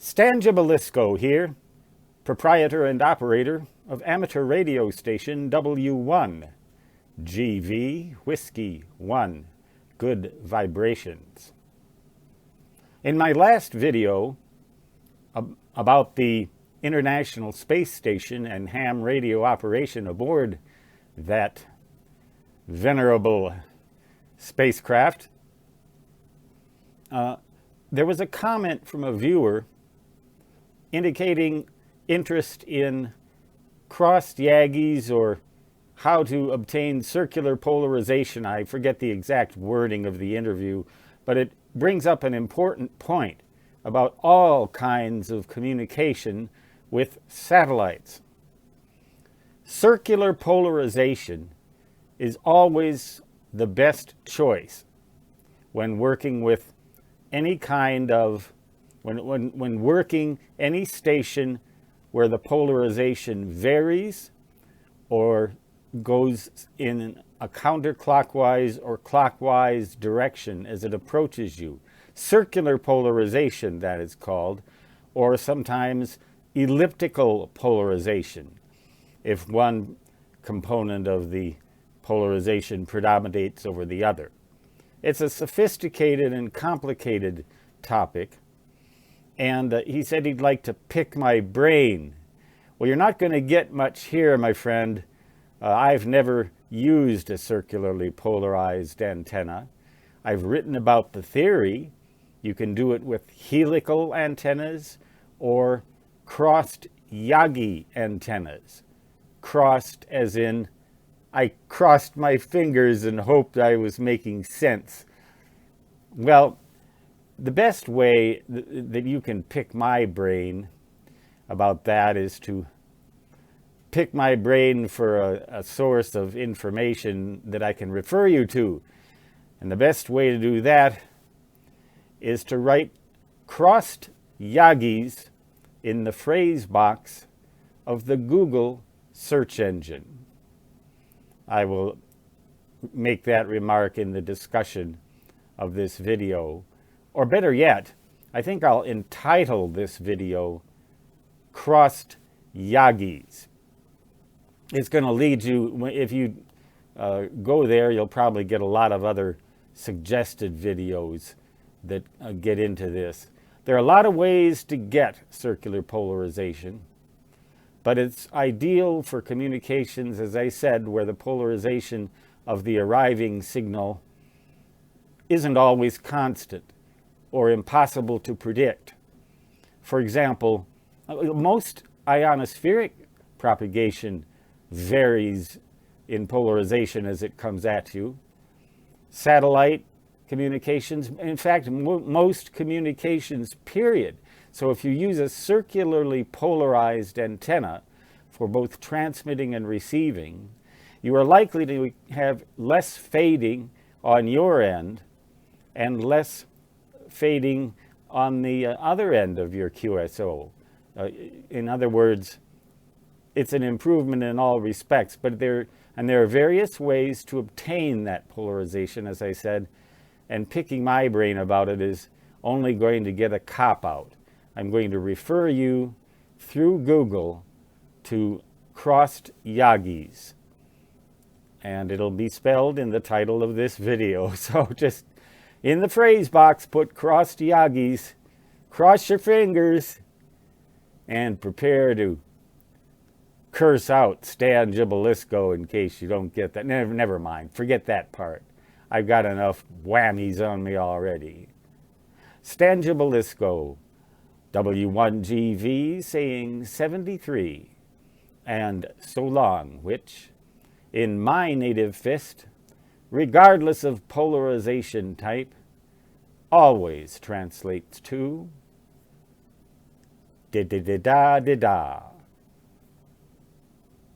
Stan Gibilisco here, proprietor and operator of amateur radio station W1, GV Whiskey 1, Good Vibrations. In my last video about the International Space Station and ham radio operation aboard that venerable spacecraft, there was a comment from a viewer indicating interest in crossed Yagis or how to obtain circular polarization. I forget the exact wording of the interview, but it brings up an important point about all kinds of communication with satellites. Circular polarization is always the best choice when working with any kind of when working any station where the polarization varies or goes in a counterclockwise or clockwise direction as it approaches you. Circular polarization, that is called, or sometimes elliptical polarization, if one component of the polarization predominates over the other. It's a sophisticated and complicated topic. And he said he'd like to pick my brain. Well, you're not going to get much here, my friend. I've never used a circularly polarized antenna. I've written about the theory. You can do it with helical antennas or crossed Yagi antennas. Crossed as in, I crossed my fingers and hoped I was making sense. Well, the best way that you can pick my brain about that is to pick my brain for a source of information that I can refer you to. And the best way to do that is to write crossed Yagis in the phrase box of the Google search engine. I will make that remark in the discussion of this video. Or better yet, I think I'll entitle this video Crossed Yagis. It's going to lead you, if you go there, you'll probably get a lot of other suggested videos that get into this. There are a lot of ways to get circular polarization, but it's ideal for communications, as I said, where the polarization of the arriving signal isn't always constant or impossible to predict. For example, most ionospheric propagation varies in polarization as it comes at you. Satellite communications, in fact, most communications, period. So if you use a circularly polarized antenna for both transmitting and receiving, you are likely to have less fading on your end and less fading on the other end of your QSO. In other words, it's an improvement in all respects, but there are various ways to obtain that polarization, as I said, and picking my brain about it is only going to get a cop-out. I'm going to refer you through Google to crossed Yagis, and it'll be spelled in the title of this video. So just in the phrase box, put crossed Yagis, cross your fingers, and prepare to curse out Stan Gibilisco in case you don't get that. Never mind, forget that part. I've got enough whammies on me already. Stan Gibilisco, W1GV, saying 73, and so long, which, in my native fist, regardless of polarization type, always translates to da-da-da-da-da-da.